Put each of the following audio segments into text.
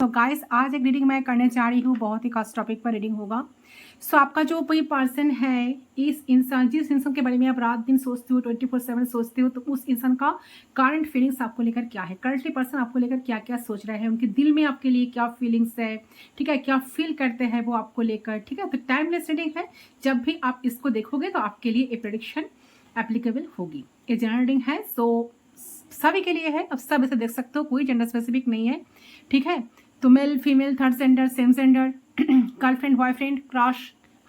Guys आज एक reading मैं करने जा रही हूँ, बहुत ही खास टॉपिक पर रीडिंग होगा। आपका जो कोई पर्सन है, इस इंसान जिस इंसान के बारे में आप रात दिन सोचते हो, 24/7 सोचते हो, तो उस इंसान का करंट फीलिंग्स आपको लेकर क्या है, करंटली पर्सन आपको लेकर क्या क्या सोच रहा है, उनके दिल में आपके लिए क्या फीलिंग्स है, ठीक है, क्या फील करते हैं वो आपको लेकर, ठीक है। तो टाइमलेस रीडिंग है, जब भी आप इसको देखोगे तो आपके लिए ए प्रेडिक्शन एप्लीकेबल होगी। ये जनरल रीडिंग है, सभी के लिए है, अब सब इसे देख सकते हो, कोई जेंडर स्पेसिफिक नहीं है, ठीक है। तो male female third gender same gender girlfriend boyfriend crush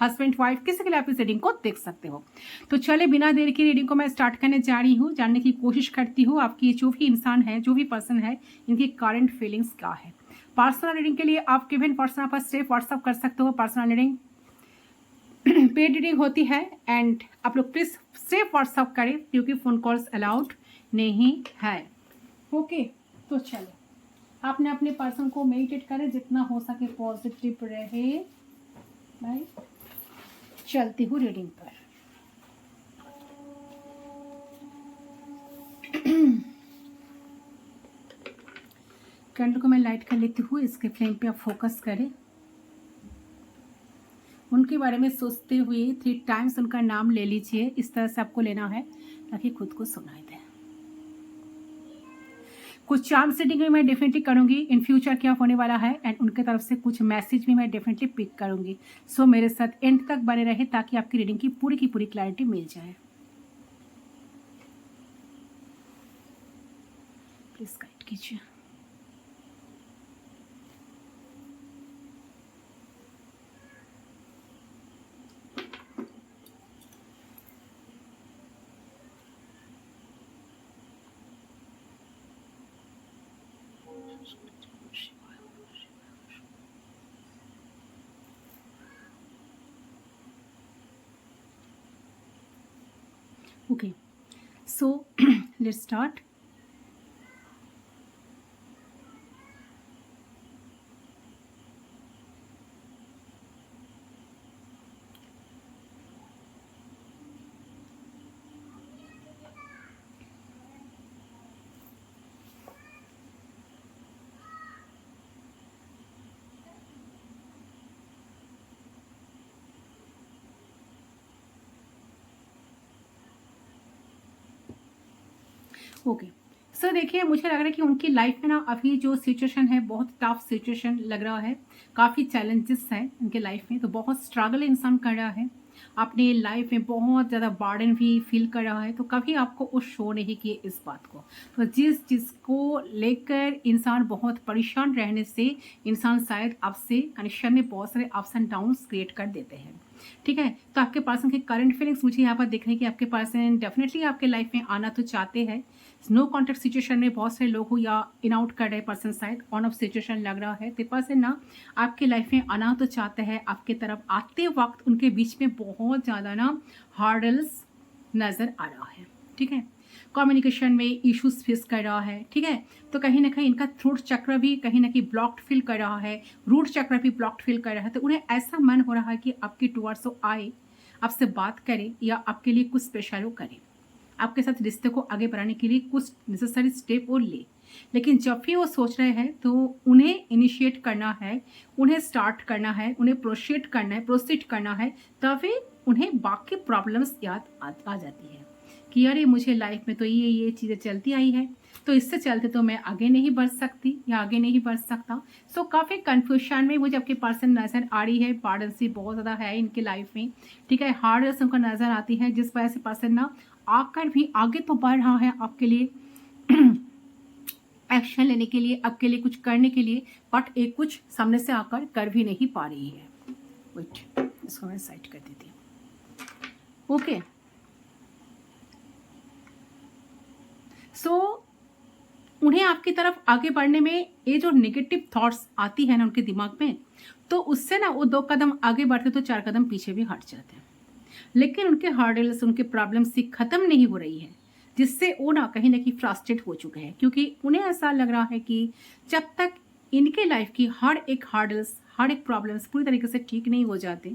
husband wife किसी के लिए आप इस रीडिंग को देख सकते हो। तो चले बिना देर की रीडिंग को मैं स्टार्ट करने जा रही हूँ, जानने की कोशिश करती हूँ आपकी जो भी इंसान है, जो भी पर्सन है, इनकी करंट फीलिंग्स क्या है। पर्सनल रीडिंग के लिए आप गिवन पर्सन पर सिर्फ व्हाट्सअप कर सकते हो। पर्सनल रीडिंग पेड रीडिंग होती है एंड आप लोग प्लीज सिर्फ व्हाट्सअप करें क्योंकि फोन कॉल्स अलाउड नहीं है। ओके, तो चलो आपने अपने पर्सन को मेडिटेट करें, जितना हो सके पॉजिटिव रहे। मैं चलती हूँ रीडिंग पर। कैंडल को मैं लाइट कर लेती हूँ, इसके फ्लेम पे आप फोकस करें। उनके बारे में सोचते हुए 3 टाइम्स उनका नाम ले लीजिए, इस तरह से आपको लेना है ताकि खुद को सुनाई दे। कुछ चार्म सेटिंग भी मैं डेफिनेटली करूंगी, इन फ्यूचर क्या होने वाला है, एंड उनके तरफ से कुछ मैसेज भी मैं डेफिनेटली पिक करूंगी। सो मेरे साथ एंड तक बने रहे ताकि आपकी रीडिंग की पूरी क्लैरिटी मिल जाए। प्लीज गाइड कीजिए। Okay, so let's start. Okay, sir देखिए, मुझे लग रहा है कि उनकी लाइफ में ना अभी जो सिचुएशन है बहुत टफ सिचुएशन लग रहा है, काफ़ी चैलेंजेस हैं उनके लाइफ में, तो बहुत स्ट्रगल इंसान कर रहा है अपनी लाइफ में, बहुत ज़्यादा बर्डन भी फील कर रहा है। तो कभी आपको वो शो नहीं किए इस बात को, तो जिस चीज़ को लेकर इंसान बहुत परेशान रहने से इंसान शायद आपसे कनेक्शन में बहुत सारे अप्स एंड डाउन्स क्रिएट कर देते हैं, ठीक है। तो आपके पर्सन की करंट फीलिंग्स मुझे यहाँ पर दिख रही है कि आपके पर्सन डेफिनेटली आपके लाइफ में आना तो चाहते हैं। नो कॉन्टेक्ट सिचुएशन में बहुत सारे लोग हो या इन आउट कर रहे पर्सन, शायद ऑन ऑफ सिचुएशन लग रहा है। तो पर्सन ना आपके लाइफ में आना तो चाहते हैं, आपके तरफ आते वक्त उनके बीच में बहुत ज़्यादा ना हार्डल्स नज़र आ रहा है, ठीक है। कम्युनिकेशन में इश्यूज फेस कर रहा है, ठीक है। तो कहीं ना कहीं इनका थ्रोट चक्र भी कहीं ना कहीं ब्लॉक्ड फील कर रहा है, रूट चक्र भी ब्लॉक्ड फील कर रहा है। तो उन्हें ऐसा मन हो रहा है कि आपकी टुवर्ड्स आए, आपसे बात करे या आपके लिए कुछ स्पेशल हो करे, आपके साथ रिश्ते को आगे बढ़ाने के लिए कुछ नेसेसरी स्टेप वो ले। लेकिन जब भी वो सोच रहे हैं तो उन्हें इनिशिएट करना है, उन्हें स्टार्ट करना है, उन्हें प्रोसीड करना है, तभी उन्हें बाकी प्रॉब्लम्स याद आ जाती है कि अरे मुझे लाइफ में तो ये चीज़ें चलती आई है, तो इससे चलते तो मैं आगे नहीं बढ़ सकती या आगे नहीं बढ़ सकता। सो काफ़ी कन्फ्यूजन में मुझे आपके पर्सन नज़र आ रही है, पार्डन सी बहुत ज़्यादा है इनकी लाइफ में, ठीक है। हार्डनेस उनको नज़र आती है, जिस वजह से पर्सन ना आकर भी आगे तो बढ़ रहा है आपके लिए एक्शन लेने के लिए, आपके लिए कुछ करने के लिए, बट एक कुछ सामने से आकर कर भी नहीं पा रही है। वेट, इसको मैं साइड कर देती हूँ। ओके, सो उन्हें आपकी तरफ आगे बढ़ने में ये जो नेगेटिव थॉट्स आती है ना उनके दिमाग में, तो उससे ना वो 2 कदम आगे बढ़ते तो 4 कदम पीछे भी हट जाते हैं। लेकिन उनके हर्डल्स, उनके प्रॉब्लम्स से खत्म नहीं हो रही है, जिससे वो ना कहीं फ्रस्ट्रेट हो चुके हैं, क्योंकि उन्हें ऐसा लग रहा है कि जब तक इनके लाइफ की हर एक हर्डल्स, हर एक प्रॉब्लम्स पूरी तरीके से ठीक नहीं हो जाते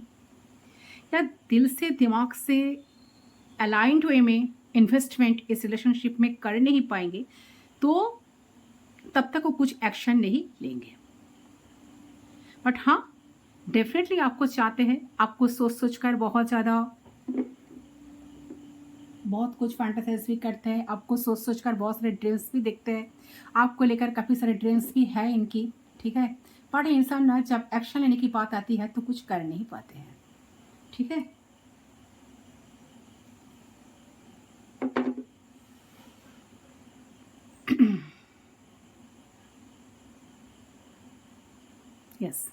या दिल से दिमाग से अलाइंड वे में इन्वेस्टमेंट इस रिलेशनशिप में कर नहीं पाएंगे, तो तब तक वो कुछ एक्शन नहीं लेंगे। बट हाँ, डेफिनेटली आपको चाहते हैं, आपको सोच सोच कर बहुत कुछ फैंटेसाइज भी करते हैं, आपको सोच सोच कर बहुत सारे ड्रीम्स भी देखते हैं, आपको लेकर काफ़ी सारे ड्रीम्स भी है इनकी, ठीक है। बट इंसान ना जब एक्शन लेने की बात आती है तो कुछ कर नहीं पाते हैं, ठीक है। यस,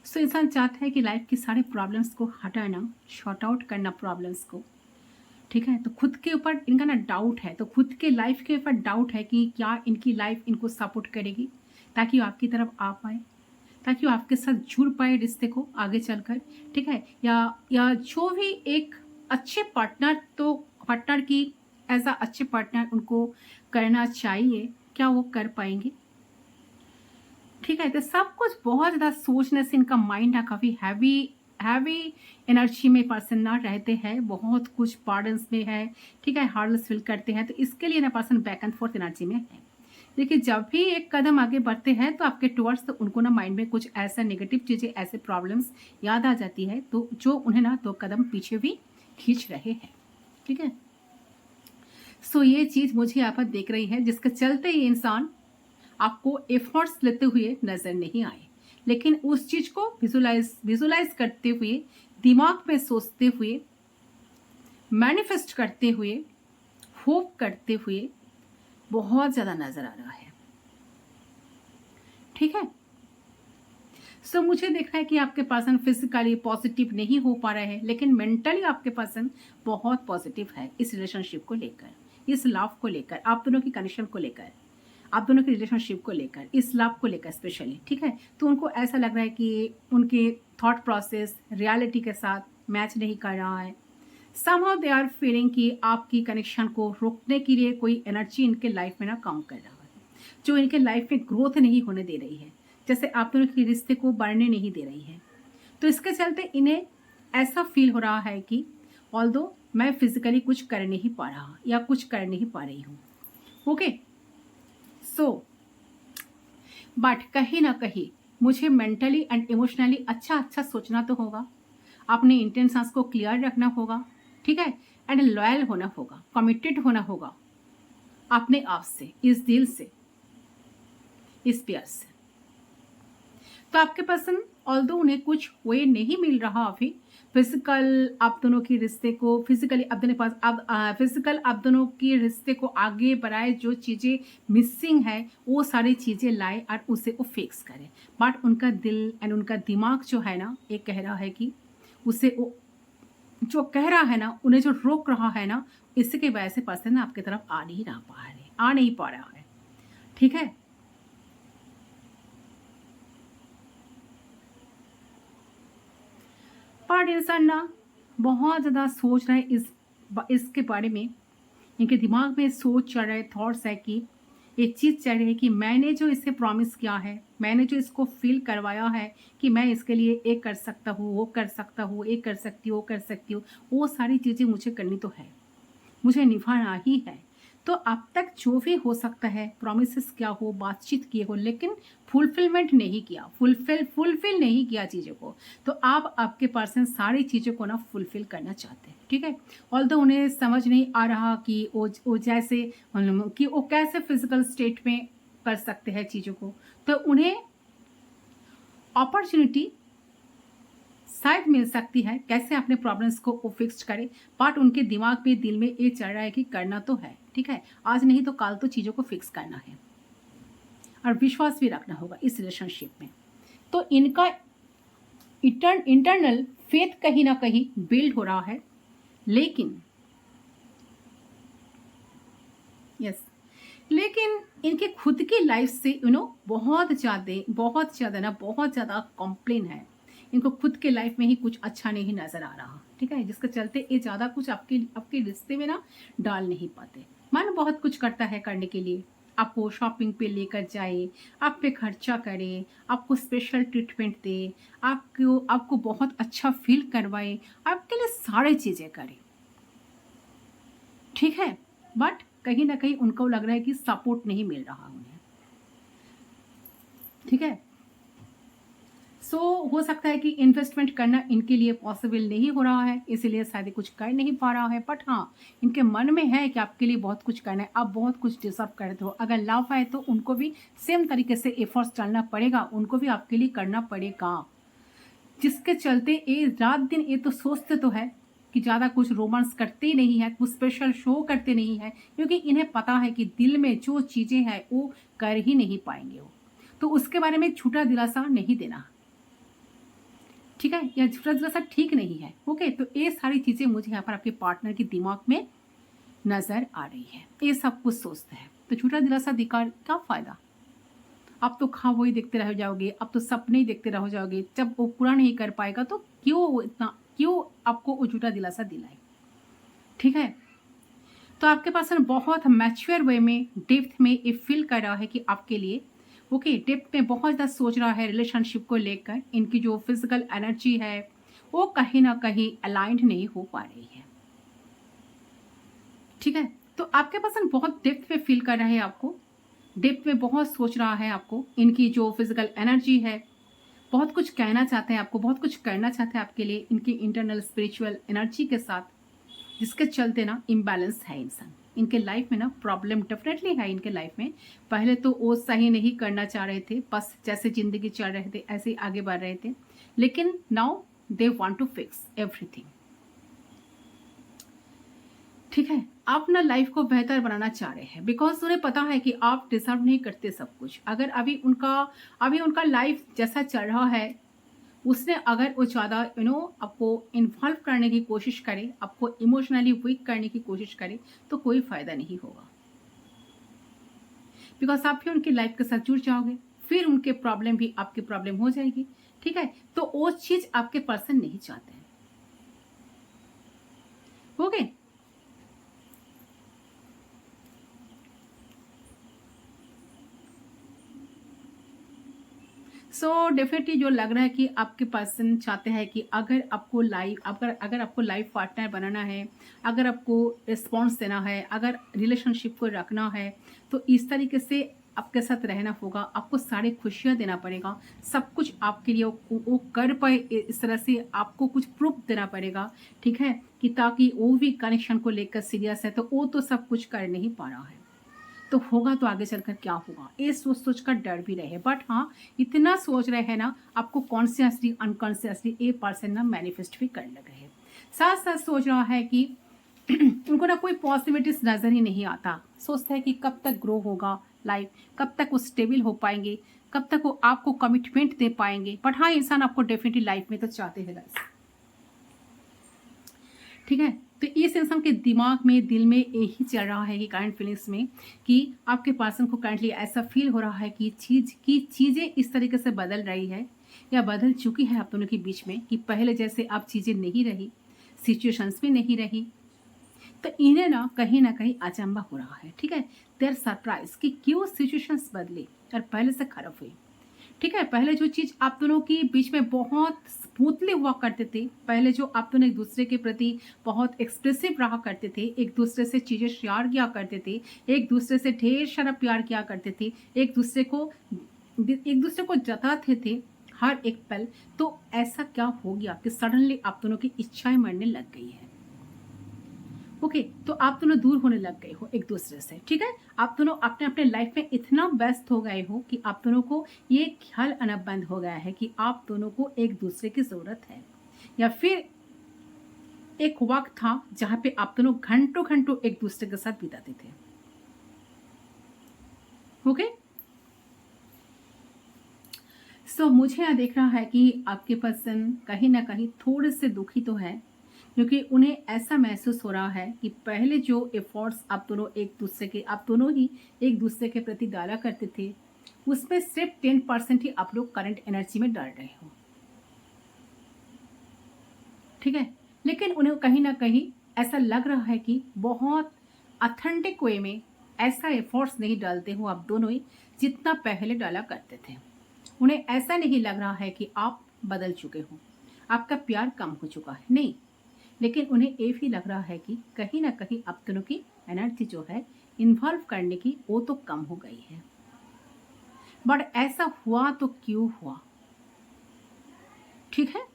सो इंसान चाहता है कि लाइफ की सारी प्रॉब्लम्स को हटाना, शॉर्ट आउट करना प्रॉब्लम्स को, ठीक है। तो खुद के ऊपर इनका ना डाउट है, तो खुद के लाइफ के ऊपर डाउट है कि क्या इनकी लाइफ इनको सपोर्ट करेगी, ताकि वो आपकी तरफ आ पाए, ताकि वो आपके साथ जुड़ पाए रिश्ते को आगे चलकर, ठीक है। या जो भी एक अच्छे पार्टनर, तो पार्टनर की एज अ अच्छे पार्टनर उनको करना चाहिए, क्या वो कर पाएंगे, ठीक है। तो सब कुछ बहुत ज़्यादा सोचने से इनका माइंड ना काफ़ी हैवी एनर्जी में पर्सन ना रहते हैं, बहुत कुछ बर्डन्स में है, ठीक है, हार्डनेस फील करते हैं, तो इसके लिए ना person back and fourth energy में है। देखिए, जब भी एक कदम आगे बढ़ते हैं तो आपके टुवर्ड्स, तो उनको ना माइंड में कुछ ऐसा नेगेटिव चीज़ें, ऐसे प्रॉब्लम्स याद आ जाती है, तो जो उन्हें ना 2 कदम पीछे भी खींच रहे हैं, ठीक है। सो ये चीज़ मुझे यहाँ पर देख रही है, जिसके चलते ये इंसान आपको एफर्ट्स लेते हुए नजर नहीं आए, लेकिन उस चीज को विजुलाइज करते हुए, दिमाग में सोचते हुए, मैनिफेस्ट करते हुए, होप करते हुए बहुत ज्यादा नजर आ रहा है, ठीक है। सो मुझे देख रहा है कि आपके पर्सन फिजिकली पॉजिटिव नहीं हो पा रहे हैं, लेकिन मेंटली आपके पर्सन बहुत पॉजिटिव है इस रिलेशनशिप को लेकर, इस लव को लेकर, आप दोनों की कनेक्शन को लेकर, आप दोनों की रिलेशनशिप को लेकर, इस लव को लेकर स्पेशली, ठीक है। तो उनको ऐसा लग रहा है कि उनके थॉट प्रोसेस रियलिटी के साथ मैच नहीं कर रहा है। समहाउ दे आर फीलिंग कि आपकी कनेक्शन को रोकने के लिए कोई एनर्जी इनके लाइफ में ना काम कर रहा है, जो इनके लाइफ में ग्रोथ नहीं होने दे रही है, जैसे आप दोनों के रिश्ते को बढ़ने नहीं दे रही है। तो इसके चलते इन्हें ऐसा फील हो रहा है कि ऑल्दो मैं फिजिकली कुछ कर नहीं पा रहा या कुछ कर नहीं पा रही हूँ, ओके। सो बट कहीं ना कहीं मुझे मेंटली एंड इमोशनली अच्छा सोचना तो होगा, अपने इंटेंशंस को क्लियर रखना होगा, ठीक है, एंड लॉयल होना होगा, कमिटेड होना होगा अपने आप से, इस दिल से, इस प्यार से। तो आपके पर्सन ऑल्दो उन्हें कुछ वे नहीं मिल रहा अभी फिजिकल आप दोनों की रिश्ते को, फिजिकली आप दोनों के पास अब फिजिकल आप दोनों की रिश्ते को आगे बढ़ाए, जो चीज़ें मिसिंग है वो सारी चीज़ें लाए और उसे वो फिक्स करे। बट उनका दिल एंड उनका दिमाग जो है ना, ये कह रहा है कि उसे वो जो कह रहा है ना, उन्हें जो रोक रहा है ना, इसके वजह से पर्सन आपकी तरफ आ नहीं पा रहा है, ठीक है। पर इंसान ना बहुत ज़्यादा सोच रहा है इसके बारे में, इनके दिमाग में सोच चल रहे थॉट्स है कि एक चीज़ चल रही है कि मैंने जो इसे प्रॉमिस किया है, मैंने जो इसको फील करवाया है कि मैं इसके लिए ये कर सकता हूँ, वो कर सकता हूँ, ये कर सकती हूँ, वो कर सकती हूँ, वो सारी चीज़ें मुझे करनी तो है, मुझे निभाना ही है। तो अब तक जो भी हो सकता है, प्रॉमिसेस क्या हो, बातचीत किए हो, लेकिन फुलफिलमेंट नहीं किया, फुलफिल नहीं किया चीज़ों को। तो आप आपके पर्सन सारी चीज़ों को ना फुलफिल करना चाहते हैं, ठीक है। ऑल्दो उन्हें समझ नहीं आ रहा कि वो जैसे कि वो कैसे फिजिकल स्टेट में कर सकते हैं चीज़ों को, तो उन्हें अपॉर्चुनिटी शायद मिल सकती है कैसे अपने प्रॉब्लम्स को वो फिक्स करे। बट उनके दिमाग में, दिल में ये चल रहा है कि करना तो है, ठीक है, आज नहीं तो कल तो चीज़ों को फिक्स करना है और विश्वास भी रखना होगा इस रिलेशनशिप में। तो इनका इंटरनल फेथ कहीं ना कहीं बिल्ड हो रहा है, लेकिन यस, लेकिन इनके खुद की लाइफ से बहुत ज़्यादा कंप्लेन है, इनको खुद के लाइफ में ही कुछ अच्छा नहीं नजर आ रहा, ठीक है, जिसके चलते ये ज़्यादा कुछ आपके रिश्ते में ना डाल नहीं पाते। मन बहुत कुछ करता है करने के लिए, आपको शॉपिंग पे लेकर जाए, आप पे खर्चा करे, आपको स्पेशल ट्रीटमेंट दे, आपको बहुत अच्छा फील करवाए, आपके लिए सारी चीज़ें करे, ठीक है। बट कहीं ना कहीं उनको लग रहा है कि सपोर्ट नहीं मिल रहा उन्हें, ठीक है। सो हो सकता है कि इन्वेस्टमेंट करना इनके लिए पॉसिबल नहीं हो रहा है, इसीलिए शायद ये कुछ कर नहीं पा रहा है। बट हाँ, इनके मन में है कि आपके लिए बहुत कुछ करना है, आप बहुत कुछ डिजर्व करते हो। अगर लव है तो उनको भी सेम तरीके से एफर्ट्स डालना पड़ेगा, उनको भी आपके लिए करना पड़ेगा, जिसके चलते ये रात दिन ये तो सोचते तो है कि ज़्यादा कुछ रोमांस करते ही नहीं है, कुछ स्पेशल शो करते नहीं है, क्योंकि इन्हें पता है कि दिल में जो चीज़ें हैं वो कर ही नहीं पाएंगे वो। तो उसके बारे में झूठा दिलासा नहीं देना, ठीक है, या झूठा दिलासा ठीक नहीं है। ओके, तो ये सारी चीज़ें मुझे यहाँ पर आपके पार्टनर के दिमाग में नज़र आ रही है, ये सब कुछ सोचते हैं। तो झूठा दिलासा दिखा क्या फ़ायदा, अब तो खा वही देखते रह जाओगे, अब तो सपने ही देखते रह जाओगे। जब वो पूरा नहीं कर पाएगा तो क्यों वो इतना, क्यों आपको वो झूठा दिलासा दिलाए, ठीक है। तो आपके पास ना बहुत मैच्योर वे में डेप्थ में ये फील कर रहा है कि आपके लिए ओके, डेप्थ में बहुत ज़्यादा सोच रहा है रिलेशनशिप को लेकर। इनकी जो फिजिकल एनर्जी है वो कहीं ना कहीं अलाइंड नहीं हो पा रही है, ठीक है। तो आपके पास ना बहुत डेप्थ में फील कर रहा है आपको, डेप्थ में बहुत सोच रहा है आपको। इनकी जो फिजिकल एनर्जी है, बहुत कुछ कहना चाहते हैं आपको, बहुत कुछ करना चाहते हैं आपके लिए, इनकी इंटरनल स्पिरिचुअल एनर्जी के साथ, जिसके चलते ना इम्बैलेंस है इंसान। इनके लाइफ में ना प्रॉब्लम डेफिनेटली है इनके लाइफ में। पहले तो वो सही नहीं करना चाह रहे थे, बस जैसे जिंदगी चल रहे थे ऐसे ही आगे बढ़ रहे थे, लेकिन now they want to fix everything, ठीक है। आप अपना लाइफ को बेहतर बनाना चाह रहे हैं, बिकॉज उन्हें पता है कि आप डिजर्व नहीं करते सब कुछ। अगर अभी उनका लाइफ जैसा चल रहा है, उसने अगर वो ज़्यादा आपको इन्वॉल्व करने की कोशिश करे, आपको इमोशनली वीक करने की कोशिश करे, तो कोई फायदा नहीं होगा, बिकॉज आप भी उनकी लाइफ के साथ जुड़ जाओगे, फिर उनके प्रॉब्लम भी आपकी प्रॉब्लम हो जाएगी, ठीक है। तो वो चीज आपके पर्सन नहीं चाहते हैं, ओके। सो डेफिनेटली जो लग रहा है कि आपके पर्सन चाहते हैं कि अगर आपको लाइफ पार्टनर बनाना है, अगर आपको रिस्पॉन्स देना है, अगर रिलेशनशिप को रखना है, तो इस तरीके से आपके साथ रहना होगा। आपको सारी खुशियाँ देना पड़ेगा, सब कुछ आपके लिए वो कर पाए, इस तरह से आपको कुछ प्रूफ देना पड़ेगा, ठीक है, कि ताकि वो भी कनेक्शन को लेकर सीरियस है। तो वो तो सब कुछ कर नहीं पा रहा है, तो होगा तो आगे चलकर क्या होगा, ये सोच सोच कर डर भी रहे। बट हाँ, इतना सोच रहे हैं ना, आपको कॉन्शियसली अनकॉन्शियसली ये पर्सन ना मैनिफेस्ट भी करने लगे हैं। साथ साथ सोच रहा है कि उनको ना कोई पॉसिबिलिटीज नजर ही नहीं आता। सोचता है कि कब तक ग्रो होगा लाइफ, कब तक वो स्टेबल हो पाएंगे, कब तक वो आपको कमिटमेंट दे पाएंगे। बट हाँ, इंसान आपको डेफिनेटली लाइफ में तो चाहते हैं गाइस, ठीक है। तो इस इंसान के दिमाग में, दिल में यही चल रहा है कि करंट फीलिंग्स में, कि आपके पर्सन को करंटली ऐसा फील हो रहा है कि चीज़ें इस तरीके से बदल रही है या बदल चुकी है आप दोनों के बीच में, कि पहले जैसे आप चीज़ें नहीं रही, सिचुएशंस भी नहीं रही। तो इन्हें ना कहीं अचंबा हो रहा है, ठीक है। देर सरप्राइज कि क्यों सिचुएशंस बदली और पहले से खराब हुई, ठीक है। पहले जो चीज आप दोनों के बीच में बहुत स्मूथली हुआ करते थे, पहले जो आप दोनों एक दूसरे के प्रति बहुत एक्सप्रेसिव रहा करते थे, एक दूसरे से चीजें शेयर किया करते थे, एक दूसरे से ढेर सारा प्यार किया करते थे, एक दूसरे को जताते थे हर एक पल, तो ऐसा क्या हो गया कि सडनली आप दोनों की इच्छाएं मरने लग गई है, ओके। तो आप दोनों दूर होने लग गए हो एक दूसरे से, ठीक है। आप दोनों अपने अपने लाइफ में इतना व्यस्त हो गए हो कि आप दोनों को ये ख्याल आना बंद हो गया है कि आप दोनों को एक दूसरे की जरूरत है। या फिर एक वक्त था जहां पे आप दोनों घंटों घंटों एक दूसरे के साथ बिताते थे, ओके। सो मुझे यहाँ देख रहा है कि आपके पर्सन कहीं ना कहीं थोड़े से दुखी तो है, क्योंकि उन्हें ऐसा महसूस हो रहा है कि पहले जो एफर्ट्स आप दोनों ही एक दूसरे के प्रति डाला करते थे, उसमें सिर्फ 10% ही आप लोग करंट एनर्जी में डाल रहे हो, ठीक है। लेकिन उन्हें कहीं ना कहीं ऐसा लग रहा है कि बहुत ऑथेंटिक वे में ऐसा एफर्ट्स नहीं डालते हो आप दोनों ही, जितना पहले डाला करते थे। उन्हें ऐसा नहीं लग रहा है कि आप बदल चुके हो, आपका प्यार कम हो चुका है, नहीं। लेकिन उन्हें ये भी लग रहा है कि कहीं ना कहीं आप दोनों की एनर्जी जो है इन्वॉल्व करने की, वो तो कम हो गई है। बट ऐसा हुआ तो क्यों हुआ, ठीक है।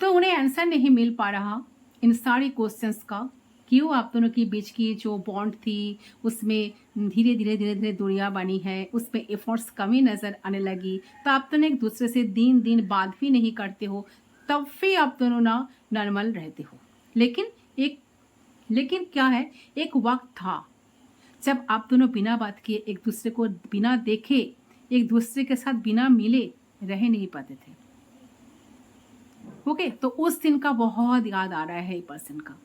तो उन्हें आंसर नहीं मिल पा रहा इन सारी क्वेश्चंस का, क्यों आप दोनों के बीच की जो बॉन्ड थी उसमें धीरे धीरे धीरे धीरे दूरियां बनी है, उसमें एफर्ट्स कमी नजर आने लगी। तो आप दोनों एक दूसरे से दिन दिन बात भी नहीं करते हो, तब भी आप दोनों ना नॉर्मल रहते हो। लेकिन क्या है, एक वक्त था जब आप दोनों बिना बात किए, एक दूसरे को बिना देखे, एक दूसरे के साथ बिना मिले रह नहीं पाते थे। ओके, तो उस दिन का बहुत याद आ रहा है पर्सन का,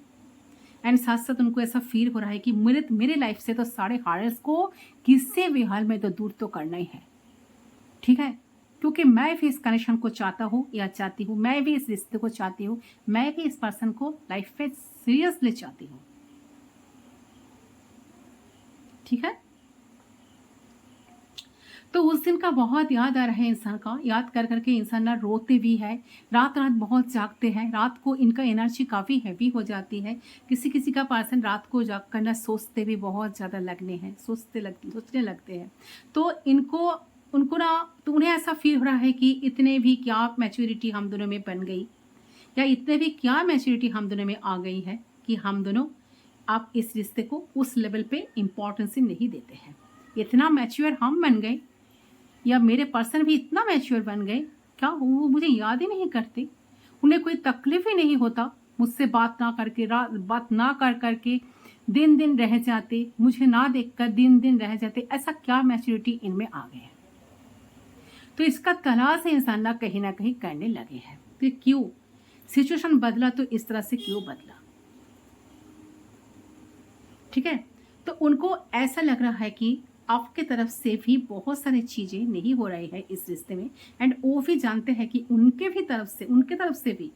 एंड साथ साथ उनको ऐसा फील हो रहा है कि मेरे लाइफ से तो सारे हार्ड्स को किसी भी हाल में तो दूर तो करना ही है, ठीक है। क्योंकि मैं भी इस कनेक्शन को चाहता हूँ या चाहती हूँ, मैं भी इस रिश्ते को चाहती हूँ, मैं भी इस पर्सन को लाइफ में सीरियसली चाहती हूँ, ठीक है। तो उस दिन का बहुत याद आ रहा है इंसान का, याद कर करके इंसान ना रोते भी है, रात रात बहुत जागते हैं, रात को इनका एनर्जी काफ़ी हैवी हो जाती है। किसी किसी का पर्सन रात को जाग कर ना सोचते भी बहुत ज़्यादा लगने हैं, सोचने लगते हैं। तो उनको ना, तो उन्हें ऐसा फील हो रहा है कि इतने भी क्या मैच्योरिटी हम दोनों में बन गई, या इतने भी क्या मैच्योरिटी हम दोनों में आ गई है कि हम दोनों आप इस रिश्ते को उस लेवल पे इम्पोर्टेंस नहीं देते हैं। इतना मैच्योर हम बन गए, या मेरे पर्सन भी इतना मैच्योर बन गए, क्या वो मुझे याद ही नहीं करते, उन्हें कोई तकलीफ ही नहीं होता मुझसे बात ना करके, बात ना कर करके दिन दिन रह जाते, मुझे ना देखकर दिन दिन रह जाते। ऐसा क्या मैच्योरिटी इनमें आ गया है। तो इसका तलाश इंसान ना कहीं करने लगे हैं कि क्यों सिचुएशन बदला, तो इस तरह से क्यों बदला, ठीक है। तो उनको ऐसा लग रहा है कि आपके तरफ से भी बहुत सारी चीज़ें नहीं हो रही है इस रिश्ते में, एंड वो भी जानते हैं कि उनके तरफ से भी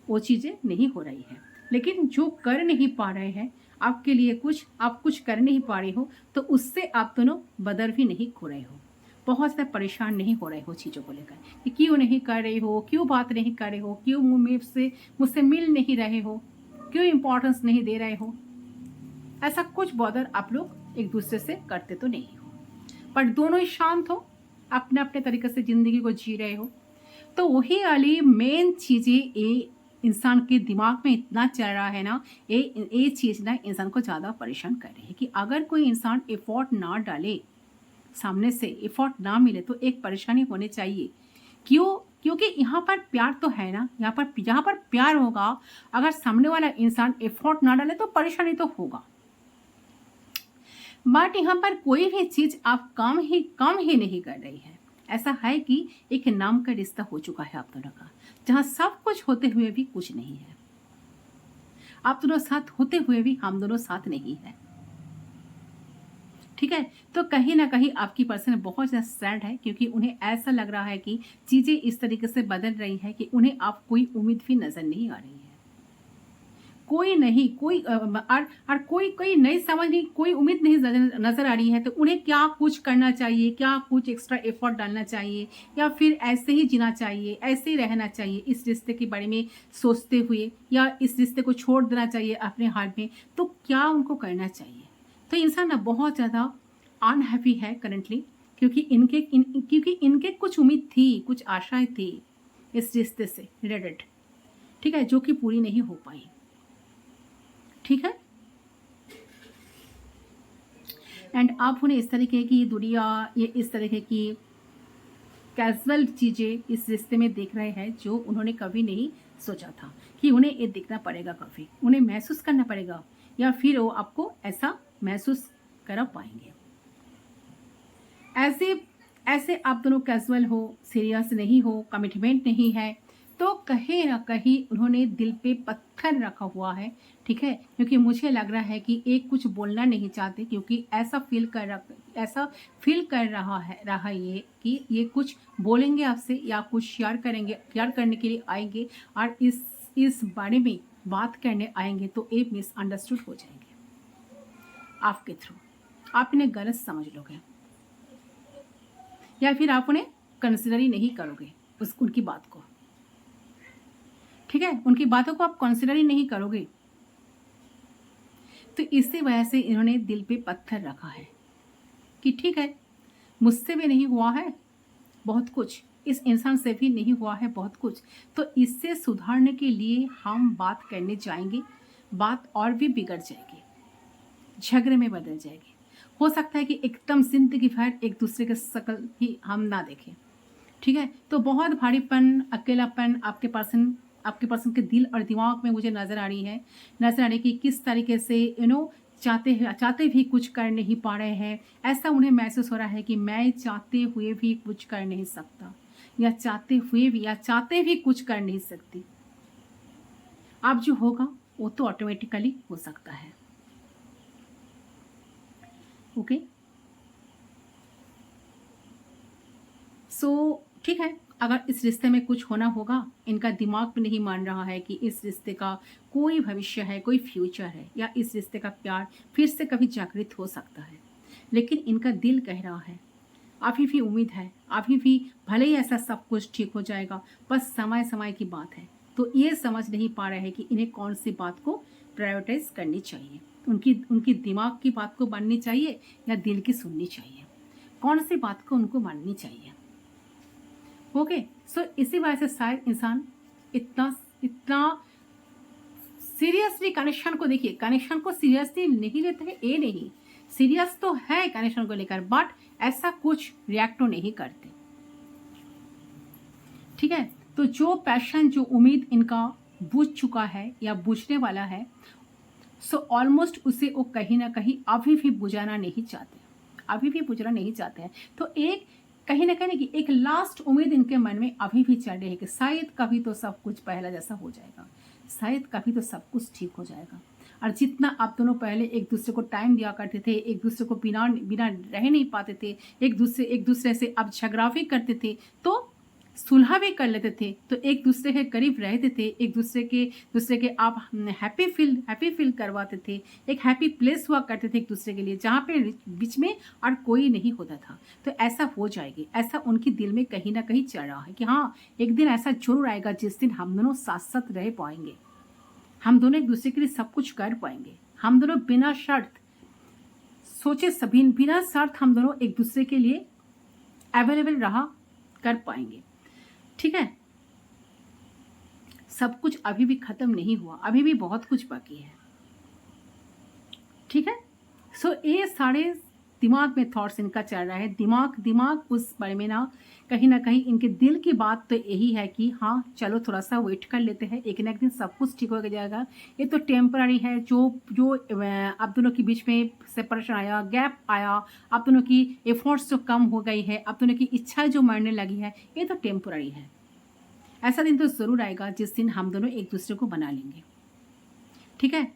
वो चीज़ें नहीं हो रही है। लेकिन जो कर नहीं पा रहे हैं आपके लिए कुछ, आप कुछ कर नहीं पा रहे हो, तो उससे आप दोनों बदल भी नहीं खो रहे हो, बहुत ज़्यादा परेशान नहीं हो रहे हो चीज़ों को लेकर कि क्यों नहीं कर रहे हो, क्यों बात नहीं कर रहे हो, क्यों मुझसे मिल नहीं रहे हो, क्यों इम्पोर्टेंस नहीं दे रहे हो। ऐसा कुछ बॉदर आप लोग एक दूसरे से करते तो नहीं हो, पर दोनों ही शांत हो, अपने अपने तरीके से जिंदगी को जी रहे हो। तो वही वाली मेन चीजें ये इंसान के दिमाग में इतना चल रहा है ना, ये चीज ना इंसान को ज्यादा परेशान कर रही है कि अगर कोई इंसान एफर्ट ना डाले, सामने से एफर्ट ना मिले, तो एक परेशानी होनी चाहिए। क्योंकि यहाँ पर प्यार तो है ना, यहाँ पर प्यार होगा, अगर सामने वाला इंसान एफर्ट ना डाले तो परेशानी तो होगा। बट यहाँ पर कोई भी चीज आप कम ही नहीं कर रही है। ऐसा है कि एक नाम का रिश्ता हो चुका है आप दोनों का, जहाँ सब कुछ होते हुए भी कुछ नहीं है, आप दोनों साथ होते हुए भी हम दोनों साथ नहीं है, ठीक है। तो कहीं ना कहीं आपकी पर्सन बहुत ज़्यादा सैड है, क्योंकि उन्हें ऐसा लग रहा है कि चीज़ें इस तरीके से बदल रही है कि उन्हें आप कोई उम्मीद भी नजर नहीं आ रही है, कोई नहीं, कोई नई समझ नहीं, कोई उम्मीद नहीं नजर आ रही है। तो उन्हें क्या कुछ करना चाहिए, क्या कुछ एक्स्ट्रा एफर्ट डालना चाहिए, या फिर ऐसे ही जीना चाहिए, ऐसे ही रहना चाहिए इस रिश्ते के बारे में सोचते हुए, या इस रिश्ते को छोड़ देना चाहिए अपने हाथ में, तो क्या उनको करना चाहिए। तो इंसान ना बहुत ज़्यादा अनहैप्पी है करंटली, क्योंकि इनके कुछ उम्मीद थी, कुछ आशाएं थी इस रिश्ते से रिलेटेड, ठीक है, जो कि पूरी नहीं हो पाई, ठीक है। एंड आप उन्हें इस तरीके की दुनिया, ये इस तरीके की कैजुअल चीज़ें इस रिश्ते में देख रहे हैं, जो उन्होंने कभी नहीं सोचा था कि उन्हें ये देखना पड़ेगा, कभी उन्हें महसूस करना पड़ेगा, या फिर वो आपको ऐसा महसूस करा पाएंगे। ऐसे ऐसे आप दोनों कैजुअल हो, सीरियस नहीं हो, कमिटमेंट नहीं है, तो कहीं ना कहीं उन्होंने दिल पे पत्थर रखा हुआ है, ठीक है। क्योंकि मुझे लग रहा है कि एक कुछ बोलना नहीं चाहते, क्योंकि ऐसा फील कर रहा ये कि ये कुछ बोलेंगे आपसे, या कुछ शेयर करने के लिए आएंगे, और इस बारे में बात करने आएंगे, तो एक मिसअंडरस्टूड हो जाएंगे आपके थ्रू, आप इन्हें गलत समझ लोगे, या फिर आप उन्हें कंसिडर ही नहीं करोगे उनकी बात को, ठीक है, उनकी बातों को आप कंसिडर ही नहीं करोगे। तो इसी वजह से इन्होंने दिल पे पत्थर रखा है कि ठीक है, मुझसे भी नहीं हुआ है बहुत कुछ, इस इंसान से भी नहीं हुआ है बहुत कुछ। तो इससे सुधारने के लिए हम बात करने जाएंगे, बात और भी बिगड़ जाएगी, झगड़े में बदल जाएगी। हो सकता है कि एकदम जिंदगी भर एक दूसरे के शकल भी हम ना देखें। ठीक है, तो बहुत भारीपन, अकेलापन आपके पर्सन के दिल और दिमाग में मुझे नजर आ रही कि किस तरीके से चाहते भी कुछ कर नहीं पा रहे हैं। ऐसा उन्हें महसूस हो रहा है कि मैं चाहते हुए भी कुछ कर नहीं सकता, या चाहते भी कुछ कर नहीं सकती। अब जो होगा वो तो ऑटोमेटिकली हो सकता है। ओके, सो ठीक है, अगर इस रिश्ते में कुछ होना होगा, इनका दिमाग भी नहीं मान रहा है कि इस रिश्ते का कोई भविष्य है, कोई फ्यूचर है, या इस रिश्ते का प्यार फिर से कभी जागृत हो सकता है। लेकिन इनका दिल कह रहा है, अभी भी उम्मीद है, अभी भी भले ही ऐसा सब कुछ ठीक हो जाएगा, बस समय समय की बात है। तो ये समझ नहीं पा रहे हैं कि इन्हें कौन सी बात को प्रायोरिटाइज करनी चाहिए, उनकी दिमाग की बात को माननी चाहिए या दिल की सुननी चाहिए, कौन सी बात को उनको माननी चाहिए। ओके, सो इसी वजह से शायद इंसान इतना इतना सीरियसली कनेक्शन को, देखिए कनेक्शन को सीरियसली नहीं लेते हैं, ये नहीं, सीरियस तो है कनेक्शन को लेकर, बट ऐसा कुछ रिएक्ट तो नहीं करते। ठीक है, तो जो पैशन, जो उम्मीद इनका बुझ चुका है या बुझने वाला है, सो ऑलमोस्ट उसे वो कहीं ना कहीं अभी भी बुझाना नहीं चाहते, अभी भी बुझना नहीं चाहते हैं। तो एक कहीं ना कहीं कि एक लास्ट उम्मीद इनके मन में अभी भी चल रही है कि शायद कभी तो सब कुछ पहला जैसा हो जाएगा, शायद कभी तो सब कुछ ठीक हो जाएगा। और जितना आप दोनों पहले एक दूसरे को टाइम दिया करते थे, एक दूसरे को बिना बिना रह नहीं पाते थे, एक दूसरे से अब झगड़ा भी करते थे, तो सुलह भी कर लेते थे, तो एक दूसरे के करीब रहते थे, एक दूसरे के आप हैप्पी फील करवाते थे, एक हैप्पी प्लेस हुआ करते थे एक दूसरे के लिए, जहाँ पे बीच में और कोई नहीं होता था। तो ऐसा हो जाएगी, ऐसा उनके दिल में कहीं ना कहीं चल रहा है कि हाँ, एक दिन ऐसा जरूर आएगा जिस दिन हम दोनों साथ साथ रह पाएंगे, हम दोनों एक दूसरे के लिए सब कुछ कर पाएंगे, हम दोनों बिना शर्त सोचे सभी बिना शर्त हम दोनों एक दूसरे के लिए अवेलेबल रहा कर पाएंगे। ठीक है, सब कुछ अभी भी खत्म नहीं हुआ, अभी भी बहुत कुछ बाकी है। ठीक है, सो ये सारे दिमाग में थॉट्स इनका चल रहा है, दिमाग उस बारे में ना कहीं इनके दिल की बात तो यही है कि हाँ चलो थोड़ा सा वेट कर लेते हैं, एक ना एक दिन सब कुछ ठीक हो जाएगा, ये तो टेम्पररी है। जो आप दोनों के बीच में सेपरेशन आया, गैप आया, आप दोनों की एफर्ट्स जो कम हो गई है, आप दोनों की इच्छाएं जो मरने लगी है, ये तो टेम्पररी है। ऐसा दिन तो ज़रूर आएगा जिस दिन हम दोनों एक दूसरे को बना लेंगे। ठीक है,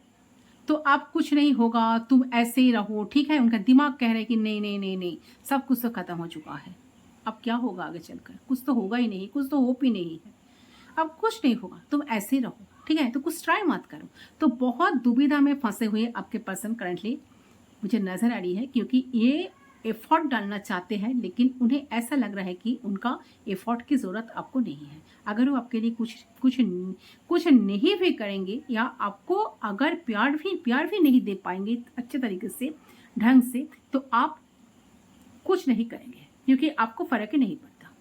तो अब कुछ नहीं होगा, तुम ऐसे ही रहो। ठीक है, उनका दिमाग कह रहा है कि नहीं नहीं नहीं नहीं, सब कुछ तो खत्म हो चुका है, अब क्या होगा आगे चलकर, कुछ तो होगा ही नहीं, कुछ तो होप ही नहीं है, अब कुछ नहीं होगा, तुम ऐसे ही रहो। ठीक है, तो कुछ ट्राई मत करो। तो बहुत दुविधा में फंसे हुए आपके पर्सन करंटली मुझे नज़र आ रही है, क्योंकि ये एफर्ट डालना चाहते हैं, लेकिन उन्हें ऐसा लग रहा है कि उनका एफर्ट की ज़रूरत आपको नहीं है। अगर वो आपके लिए कुछ नहीं भी करेंगे, या आपको अगर प्यार भी नहीं दे पाएंगे अच्छे तरीके से, ढंग से, तो आप कुछ नहीं करेंगे, क्योंकि आपको फ़र्क ही नहीं पड़ता।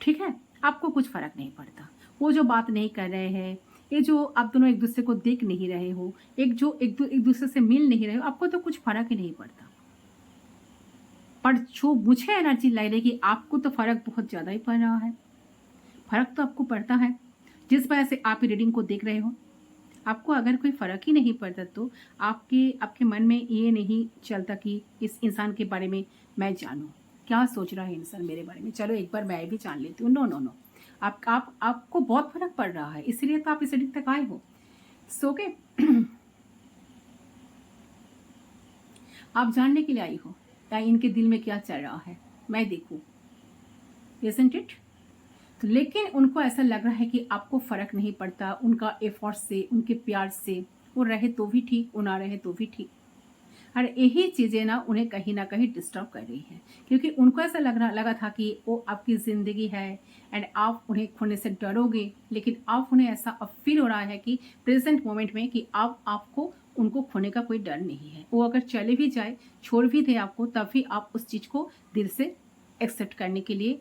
ठीक है, आपको कुछ फ़र्क नहीं पड़ता। वो जो बात नहीं कर रहे हैं, ये जो आप दोनों एक दूसरे को देख नहीं रहे हो, एक दूसरे से मिल नहीं रहे हो, आपको तो कुछ फ़र्क ही नहीं पड़ता। पर जो मुझे एनर्जी लग रही है कि आपको तो फ़र्क बहुत ज़्यादा ही पड़ रहा है, फ़र्क तो आपको पड़ता है, जिस वजह से आप रीडिंग को देख रहे हो। आपको अगर कोई फ़र्क ही नहीं पड़ता, तो आपके मन में ये नहीं चलता कि इस इंसान के बारे में मैं जानूं, क्या सोच रहा है इंसान मेरे बारे में, चलो एक बार मैं भी जान लेती हूँ। नो नो नो, आपको बहुत फर्क पड़ रहा है, इसलिए तो आप इस रीडिंग तक आए हो। सो के आप जानने के लिए आई हो या इनके दिल में क्या चल रहा है, मैं देखूं, isn't it? तो लेकिन उनको ऐसा लग रहा है कि आपको फ़र्क नहीं पड़ता उनका एफर्ट से, उनके प्यार से, वो रहे तो भी ठीक, वो ना रहे तो भी ठीक। और यही चीज़ें ना उन्हें कहीं ना कहीं डिस्टर्ब कर रही है, क्योंकि उनको ऐसा लगा था कि वो आपकी ज़िंदगी है एंड आप उन्हें खोने से डरोगे, लेकिन आप उन्हें ऐसा अब फील हो रहा है कि प्रेजेंट मोमेंट में कि आप आपको उनको खोने का कोई डर नहीं है। वो अगर चले भी जाए, छोड़ भी दे आपको, तब भी आप उस चीज़ को दिल से एक्सेप्ट करने के लिए,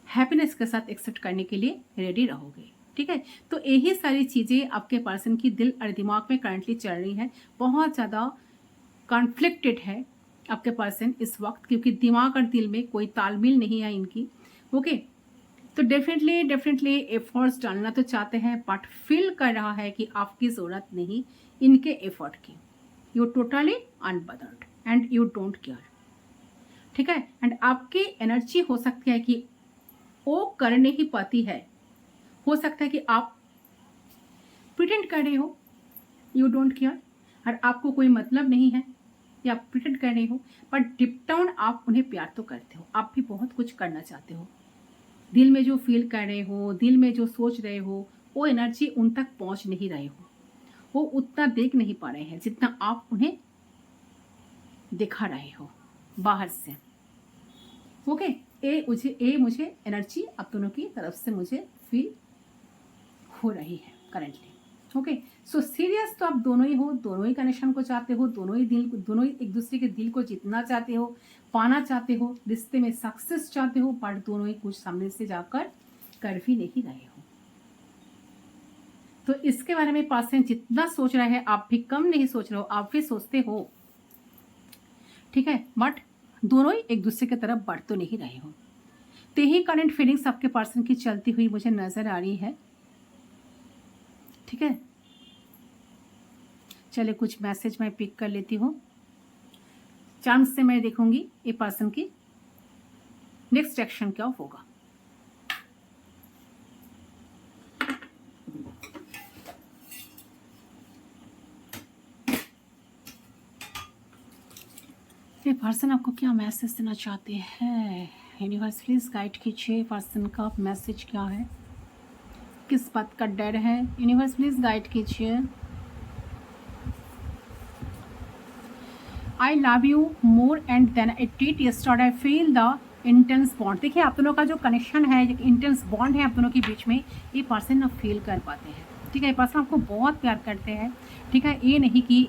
हैप्पीनेस के साथ एक्सेप्ट करने के लिए रेडी रहोगे। ठीक है, तो यही सारी चीज़ें आपके पर्सन की दिल और दिमाग में करंटली चल रही हैं। बहुत ज़्यादा कॉन्फ्लिक्टेड है आपके पर्सन इस वक्त, क्योंकि दिमाग और दिल में कोई तालमेल नहीं है इनकी। ओके, तो डेफिनेटली एफर्ट्स डालना तो चाहते हैं, बट फील कर रहा है कि आपकी ज़रूरत नहीं इनके एफर्ट की। You totally unbothered and you don't care. ठीक है, एंड आपकी एनर्जी हो सकती है कि वो कर नहीं पाती है, हो सकता है कि आप प्रिटेंड कर रहे हो यू डोंट केयर और आपको कोई मतलब नहीं है, या आप प्रिटेंड कर रहे हो, बट डिप डाउन आप उन्हें प्यार तो करते हो। आप भी बहुत कुछ करना चाहते हो, दिल में जो फील कर रहे हो, दिल में जो सोच रहे हो, वो एनर्जी उन तक पहुंच नहीं रहे हो, वो उतना देख नहीं पा रहे हैं जितना आप उन्हें दिखा रहे हो बाहर से। ओके, मुझे एनर्जी आप दोनों की तरफ से मुझे फील हो रही है करेंटली। ओके, सो सीरियस तो आप दोनों ही हो, दोनों ही कनेक्शन को चाहते हो, दोनों ही एक दूसरे के दिल को जीतना चाहते हो, पाना चाहते हो, रिश्ते में सक्सेस चाहते हो, बट दोनों ही कुछ सामने से जाकर कर भी नहीं रहे हो। तो इसके बारे में पर्सन जितना सोच रहा है, आप भी कम नहीं सोच रहे हो, आप भी सोचते हो। ठीक है, बट दोनों ही एक दूसरे की तरफ बढ़ तो नहीं रहे हो। तो यही करंट फीलिंग्स आपके पर्सन की चलती हुई मुझे नजर आ रही है। ठीक है, चलिए कुछ मैसेज मैं पिक कर लेती हूँ। चांस से मैं देखूंगी ये पर्सन की नेक्स्ट एक्शन क्या होगा। ये पर्सन आपको क्या मैसेज देना चाहते हैं? यूनिवर्स प्लीज गाइड कीजिए, पर्सन का मैसेज क्या है, किस बात का डर है? यूनिवर्स प्लीज गाइड कीजिए। I love you more and then I did yesterday, I feel the intense bond. देखिए आप दोनों का जो कनेक्शन है, एक इंटेंस बॉन्ड है आप दोनों के बीच में, ये पर्सन ना फील कर पाते हैं। ठीक है, ये पर्सन आपको बहुत प्यार करते हैं। ठीक है, ये नहीं कि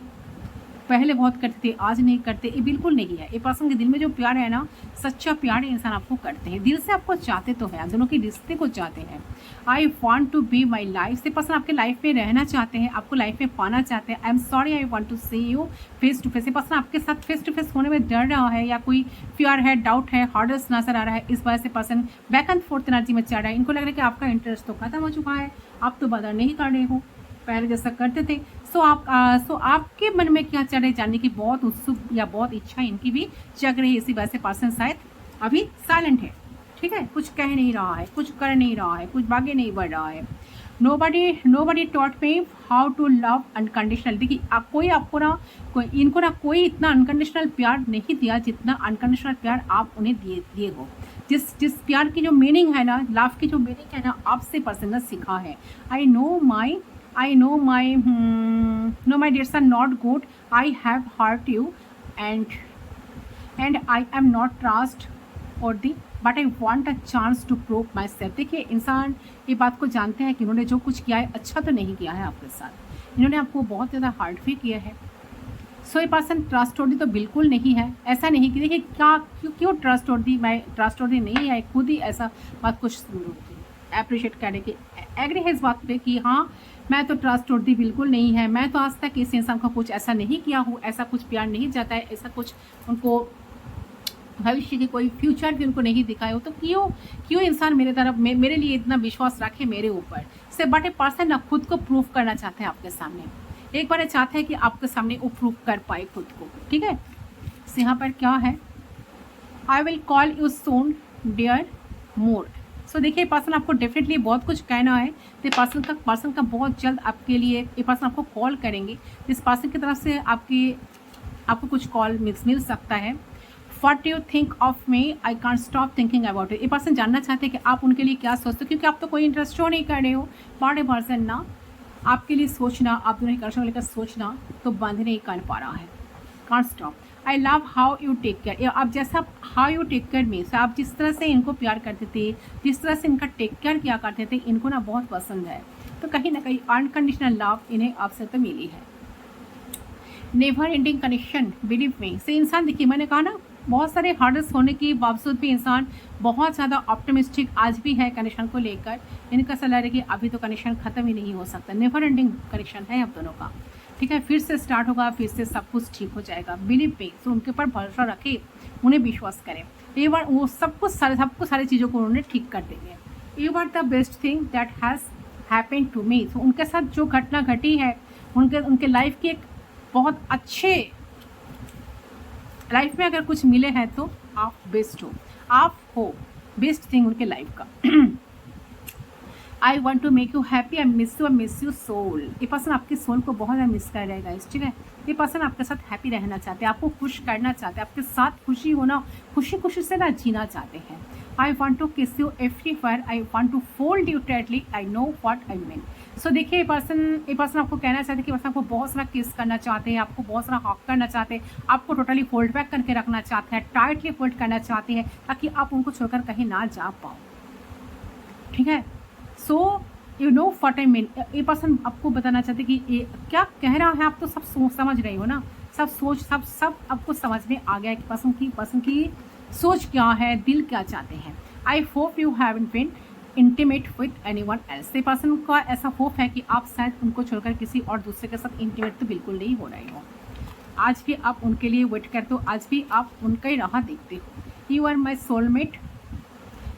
पहले बहुत करते थे आज नहीं करते, ये बिल्कुल नहीं है। ये पर्सन के दिल में जो प्यार है ना, सच्चा प्यार इंसान आपको करते हैं, दिल से आपको चाहते तो है, आप दोनों के रिश्ते को चाहते हैं। I want to be my life, ये पर्सन आपके लाइफ में रहना चाहते हैं, आपको लाइफ में पाना चाहते हैं। I am sorry, I want to see you face to face. ये पर्सन आपके साथ फेस टू फेस होने में डर रहा है, या कोई फियर है, डाउट है, हार्डर्स नजर आ रहा है। इस वजह से person back and fourth energy में चल रहा है। इनको लग रहा है कि आपका इंटरेस्ट तो खत्म हो चुका है, आप तो बदल नहीं कर रहे हो पहले जैसा करते थे। सो आपके मन में क्या चल रहा है जानने की बहुत उत्सुक या बहुत इच्छा इनकी भी जग रही है। इसी वजह से पर्सन शायद अभी साइलेंट है। ठीक है, कुछ कह नहीं रहा है, कुछ कर नहीं रहा है, कुछ आगे नहीं बढ़ रहा है। Nobody taught me how to love unconditional. देखिए इनको ना कोई इतना अनकंडीशनल प्यार नहीं दिया जितना अनकंडीशनल प्यार आप उन्हें दिए हो। जिस प्यार की जो मीनिंग है ना, लव की जो मीनिंग है ना, आपसे पर्सन ने सीखा है। I know my dears are not good. I have hurt you and I am not trustworthy, but I want a chance to prove myself. देखिए इंसान ये बात को जानते हैं कि इन्होंने जो कुछ किया है अच्छा तो नहीं किया है आपके साथ, इन्होंने आपको बहुत ज़्यादा हर्ट भी किया है। सो ये पर्सन ट्रस्टवर्दी तो बिल्कुल नहीं है। ऐसा नहीं कि देखिए क्यों ट्रस्टवर्दी, मैं ट्रस्टवर्दी नहीं है, खुद ही ऐसा बात कुछ अप्रिशिएट करने की एग्री है इस बात पे कि हाँ मैं तो ट्रस्टवर्दी बिल्कुल नहीं है, मैं तो आज तक इस इंसान का कुछ ऐसा नहीं किया हूँ, ऐसा कुछ प्यार नहीं जाता है, ऐसा कुछ उनको भविष्य की कोई फ्यूचर भी उनको नहीं दिखाए हो, तो क्यों इंसान मेरे तरफ मेरे लिए इतना विश्वास रखे मेरे ऊपर से। बट ए पर्सन ना खुद को प्रूव करना चाहते हैं आपके सामने, एक बार चाहते हैं कि आपके सामने वो प्रूव कर पाए खुद को। ठीक है, यहाँ पर क्या है, I will call you soon dear more. So देखिए पर्सन आपको डेफिनेटली बहुत कुछ कहना है, तो पर्सन का बहुत जल्द आपके लिए ये पर्सन आपको कॉल करेंगे। इस पर्सन की तरफ से आपको कुछ कॉल मिल सकता है। What you think of me, I can't stop thinking about it. ये पर्सन जानना चाहते हैं कि आप उनके लिए क्या सोचते हो, क्योंकि आप तो कोई इंटरेस्ट शो नहीं कर रहे हो। बट ए पर्सन ना आपके लिए सोचना, आप दोनों कनेक्शन को लेकर सोचना तो बंद नहीं कर पा रहा है, can't stop. I love how you take care, आप जैसा हाउ यू टेक केयर में से आप जिस तरह से इनको प्यार करते थे, जिस तरह से इनका टेक केयर किया करते थे, इनको ना बहुत पसंद है। तो कहीं ना कहीं अनकंडीशनल लव इन्हें आपसे तो मिली है। Never ending connection, believe me. से इंसान देखिए, मैंने कहा ना, बहुत सारे हार्डस होने के बावजूद भी इंसान बहुत ज़्यादा ऑप्टिमिस्टिक आज भी है कनेक्शन को लेकर। इनका सलाह है कि अभी तो कनेक्शन ख़त्म ही नहीं हो सकता, नेवर एंडिंग कनेक्शन है आप दोनों का, ठीक है। फिर से स्टार्ट होगा, फिर से सब कुछ ठीक हो जाएगा, बिलीव मी। तो उनके ऊपर भरोसा रखे, उन्हें विश्वास करें, एक बार वो सब कुछ सारी चीज़ों को उन्होंने ठीक कर देंगे। You are the best thing that has happened to me. तो उनके साथ जो घटना घटी है, उनके लाइफ की एक बहुत अच्छे लाइफ में अगर कुछ मिले हैं तो आप बेस्ट हो, आप हो बेस्ट थिंग उनके लाइफ का। I want to make you happy, I miss you soul. ये पर्सन आपकी सोल को बहुत ज़्यादा मिस कर रहेगा इस, ठीक है। ये पर्सन आपके साथ हैप्पी रहना चाहते हैं, आपको खुश करना चाहते हैं, आपके साथ खुशी होना, खुशी खुशी से ना जीना चाहते हैं। I want to kiss you everywhere, I want to fold you tightly, I know what I mean. So देखिए, ये पर्सन आपको कहना चाहते हैं कि पर्सन आपको बहुत सारा किस करना चाहते हैं, आपको बहुत सारा हक करना चाहते हैं, आपको टोटली फोल्ड बैक करके रखना चाहते हैं, टाइटली फोल्ड करना चाहते हैं, ताकि आप उनको छोड़कर कहीं ना जा पाओ, ठीक है। So you know what I mean. ये पर्सन आपको बताना चाहते हैं कि ये क्या कह रहा है, आप तो सब समझ रही हो ना, सब आपको समझ में आ गया है कि पर्सन की सोच क्या है, दिल क्या चाहते हैं। I hope you haven't been intimate with anyone else. ये पर्सन का ऐसा होप है कि आप शायद उनको छोड़कर किसी और दूसरे के साथ इंटीमेट तो बिल्कुल नहीं हो रहे हो। आज भी आप उनके लिए वेट करते हो, आज भी आप उनका ही राह देखते हो। You are my soulmate,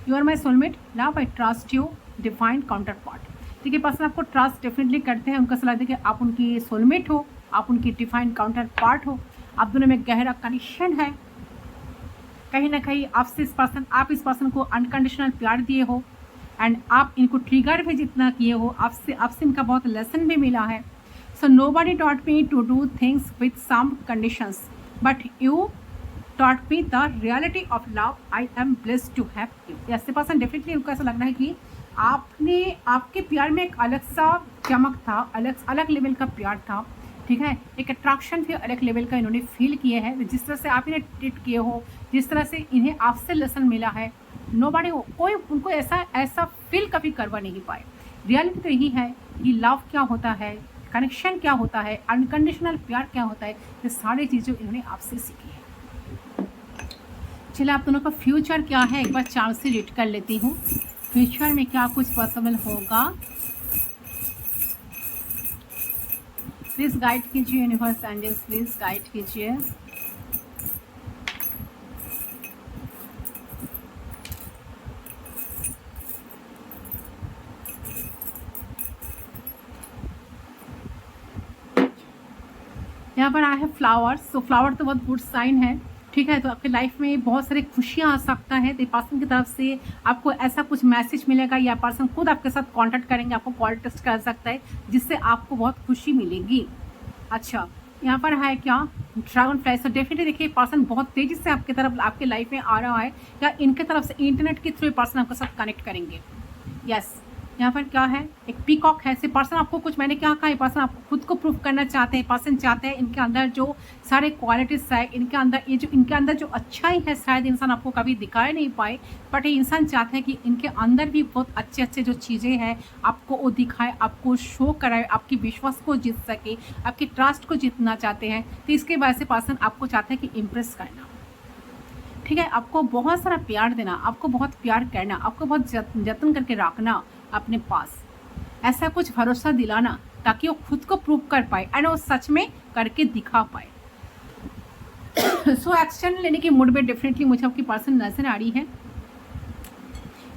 you are my soulmate, now I trust you define counterpart. ठीक है, पर्सन आपको ट्रस्ट डेफिनेटली करते हैं, उनका सलाह दें कि आप उनकी सोलमेट हो, आप उनकी डिफाइन काउंटर पार्ट हो, आप दोनों में गहरा कनेक्शन है। कहीं ना कहीं आप इस पर्सन को अनकंडीशनल प्यार दिए हो, एंड आप इनको ट्रिगर भी जितना किए हो, आपसे इनका बहुत लेसन भी मिला है। So nobody taught me to do things with some conditions, but you taught me the reality of love, I am blessed to have you. ऐसे पर्सन डेफिनेटली उनको ऐसा लग रहा है कि आपके प्यार में एक अलग सा चमक था, अलग लेवल का प्यार था, ठीक है। एक अट्रैक्शन भी अलग लेवल का इन्होंने फील किए हैं, जिस तरह से आप इन्हें ट्रीट किए हो, जिस तरह से इन्हें आपसे लेसन मिला है। नोबडी कोई उनको ऐसा फील कभी करवा नहीं पाए। रियलिटी तो यही है कि लव क्या होता है, कनेक्शन क्या होता है, अनकंडीशनल प्यार क्या होता है, ये सारी चीज़ें इन्होंने आपसे सीखी है। चलिए, आप दोनों का फ्यूचर क्या है एक बार चांस से रीड कर लेती हूँ। फ्यूचर में क्या कुछ पॉसिबल होगा, प्लीज़ गाइड कीजिए यूनिवर्स एंजल्स, प्लीज़ गाइड कीजिए। यहाँ पर आया है फ्लावर्स। तो फ्लावर तो बहुत गुड साइन है, ठीक है। तो आपकी लाइफ में बहुत सारी खुशियाँ आ सकता है। तो पर्सन की तरफ से आपको ऐसा कुछ मैसेज मिलेगा, या पर्सन खुद आपके साथ कांटेक्ट करेंगे, आपको कॉल टेक्स्ट कर सकता है, जिससे आपको बहुत खुशी मिलेगी। अच्छा, यहाँ पर है क्या, ड्रैगन फ्लाई। तो डेफिनेटली देखिए, पर्सन बहुत तेज़ी से आपकी तरफ, आपके लाइफ में आ रहा है, या इनके तरफ से इंटरनेट के थ्रू पर्सन आपके साथ कनेक्ट करेंगे। यस, यहाँ पर क्या है, एक पीकॉक है। से पर्सन आपको कुछ, मैंने क्या कहा, ये पर्सन आपको खुद को प्रूव करना चाहते हैं। पर्सन चाहते हैं इनके अंदर जो सारे क्वालिटीज है, इनके अंदर जो अच्छाई है, शायद इंसान आपको कभी दिखाए नहीं पाए, बट ये इंसान चाहते हैं कि इनके अंदर भी बहुत अच्छे जो चीज़ें हैं आपको वो दिखाए, आपको शो कराए, आपकी विश्वास को जीत सके, आपकी ट्रस्ट को जीतना चाहते हैं। तो इसके वजह से पर्सन आपको चाहते हैं कि इम्प्रेस करना, ठीक है, आपको बहुत सारा प्यार देना, आपको बहुत प्यार करना, आपको बहुत जतन करके रखना अपने पास, ऐसा कुछ भरोसा दिलाना ताकि वो खुद को प्रूव कर पाए एंड वो सच में करके दिखा पाए। सो एक्शन लेने की मूड में डेफिनेटली मुझे आपकी पर्सन नजर आ रही है।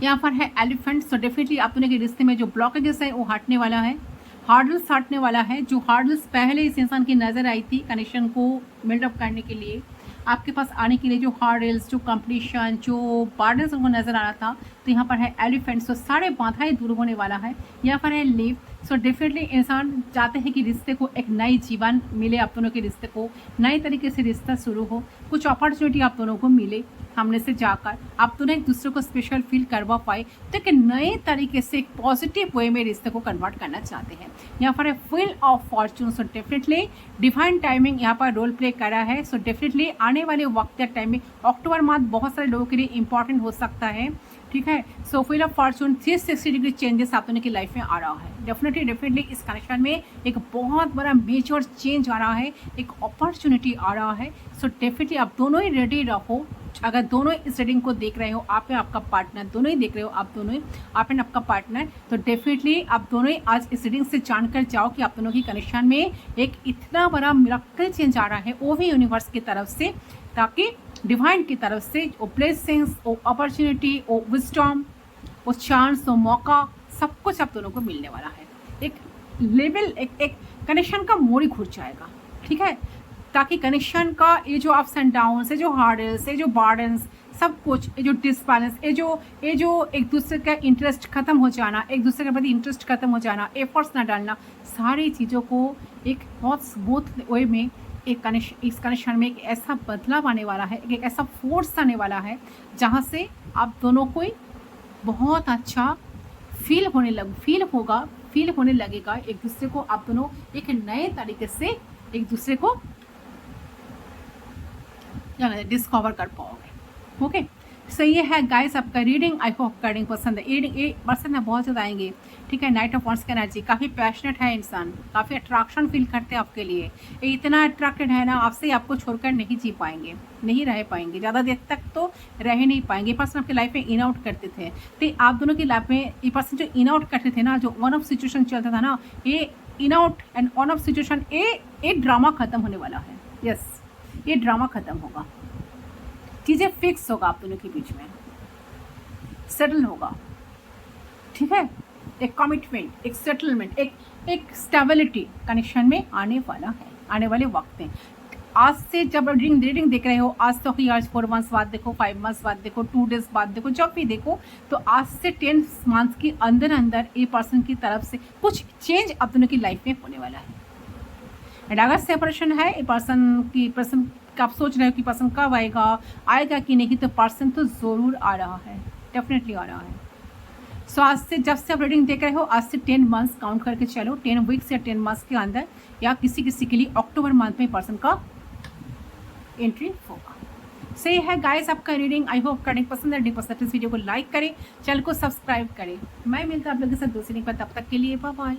यहाँ पर है एलिफेंट। सो डेफिनेटली आप दोनों के रिश्ते में जो ब्लॉकेजेस है वो हटने वाला है, हार्डल्स हटने वाला है। जो हार्डल्स पहले इस इंसान की नज़र आई थी कनेक्शन को बिल्डअप करने के लिए, आपके पास आने के लिए, जो हार्डल्स, जो कंप्लीशन, जो बर्डन्स उनको नज़र आ रहा था, तो यहाँ पर है एलिफेंट। सो सारे बाधाएं दूर होने वाला है। यहाँ पर है लीव। सो डेफिनेटली इंसान चाहते हैं कि रिश्ते को एक नई जीवन मिले, आप दोनों के रिश्ते को नए तरीके से रिश्ता शुरू हो, कुछ अपॉर्चुनिटी आप दोनों को मिले सामने से जाकर, आप दोनों एक दूसरे को स्पेशल फील करवा पाए, तो एक नए तरीके से एक पॉजिटिव वे में रिश्ते को कन्वर्ट करना चाहते हैं। यहाँ पर है wheel of Fortune. So definitely divine timing यहाँ पर रोल प्ले कर रहा है। सो डेफिनेटली आने वाले वक्त या टाइम में अक्टूबर माह बहुत सारे लोगों के लिए इंपॉर्टेंट हो सकता है। ठीक है। So wheel of fortune 360 degree changes आप दोनों की लाइफ में आ रहा है। डेफिनेटली इस कनेक्शन में एक बहुत बड़ा मेजर चेंज आ रहा है, एक अपॉर्चुनिटी आ रहा है। सो डेफिनेटली आप दोनों ही रेडी रहो। अगर दोनों इस रीडिंग को देख रहे हो, आप में आपका पार्टनर, दोनों ही देख रहे हो आप दोनों ही, आप एंड आपका पार्टनर, तो डेफिनेटली आप दोनों ही आज इस रीडिंग से जानकर जाओ कि आप दोनों की कनेक्शन में एक इतना बड़ा मिरेकल चेंज आ रहा है, वो भी यूनिवर्स की तरफ से, ताकि डिवाइन की तरफ से वो ब्लेसिंग्स, वो अपॉर्चुनिटी, वो विजडम, वो चांस, वो मौका, सब कुछ आप दोनों को मिलने वाला है। एक लेवल, एक कनेक्शन का मोड़ ही घुट जाएगा, ठीक है। ताकि कनेक्शन का ये जो अप्स एंड डाउन्स, ये जो हार्डल्स, ये जो बर्डन्स, सब कुछ, ये जो डिसबैलेंस, ये जो एक दूसरे का इंटरेस्ट खत्म हो जाना, एक दूसरे के प्रति इंटरेस्ट खत्म हो जाना, एफर्ट्स ना डालना, सारी चीज़ों को एक बहुत स्मूथ वे में इस कनेक्शन में एक ऐसा बदलाव आने वाला है, एक ऐसा फोर्स आने वाला है, जहाँ से आप दोनों को बहुत अच्छा फील होने लगेगा। एक दूसरे को आप दोनों एक नए तरीके से एक दूसरे को डिस्कवर कर पाओगे। ओके, सो ये है गाइस आपका रीडिंग। आई होप रीडिंग पसंद है। रीडिंग ये पसंद है, बहुत ज़्यादा आएंगे, ठीक है। नाइट ऑफ वांड्स की एनर्जी, काफ़ी पैशनेट है इंसान, काफ़ी अट्रैक्शन फील करते हैं आपके लिए। ये इतना अट्रैक्टेड है ना आपसे, आपको छोड़कर नहीं जी पाएंगे, नहीं रह पाएंगे, ज़्यादा देर तक तो रह ही नहीं पाएंगे। ये पर्सन आपकी लाइफ में इन आउट करते थे, तो आप दोनों की लाइफ में ये पर्सन जो इन आउट करते थे ना, जो वन ऑफ सिचुएशन चलता था ना, ये in out and on off situation, ये ड्रामा खत्म होने वाला है। यस, ये ड्रामा खत्म होगा, चीज़ें फिक्स होगा, आप दोनों के बीच में सेटल होगा, ठीक है। एक कमिटमेंट, एक सेटलमेंट, एक स्टेबिलिटी कनेक्शन में आने वाला है, आने वाले वक्त में। आज से जब रीडिंग देख रहे हो, आज तो आज 4 मंथ्स बाद देखो, 5 मंथ्स बाद देखो, 2 डेज बाद देखो, जब भी देखो, तो आज से 10 मंथ्स के अंदर अंदर ये पर्सन की तरफ से कुछ चेंज आप दोनों की लाइफ में होने वाला है। एंड अगर सेपरेशन है, ये पर्सन आप सोच रहे हो कि पर्सन कब आएगा कि नहीं, तो पर्सन तो ज़रूर आ रहा है, डेफिनेटली आ रहा है। सो आज से जब से आप रीडिंग देख रहे हो, आज से 10 मंथ्स काउंट करके चलो, 10 वीक्स या 10 मंथ्स के अंदर, या किसी के लिए अक्टूबर मंथ में पर्सन का एंट्री होगा। सही है गाइस आपका रीडिंग। आई होप रीडिंग पसंद है। पसंद इस वीडियो को लाइक करें, चैनल को सब्सक्राइब करें। मैं मिलता आप लोगों के साथ दूसरी बार, तब तक के लिए बाय बाय।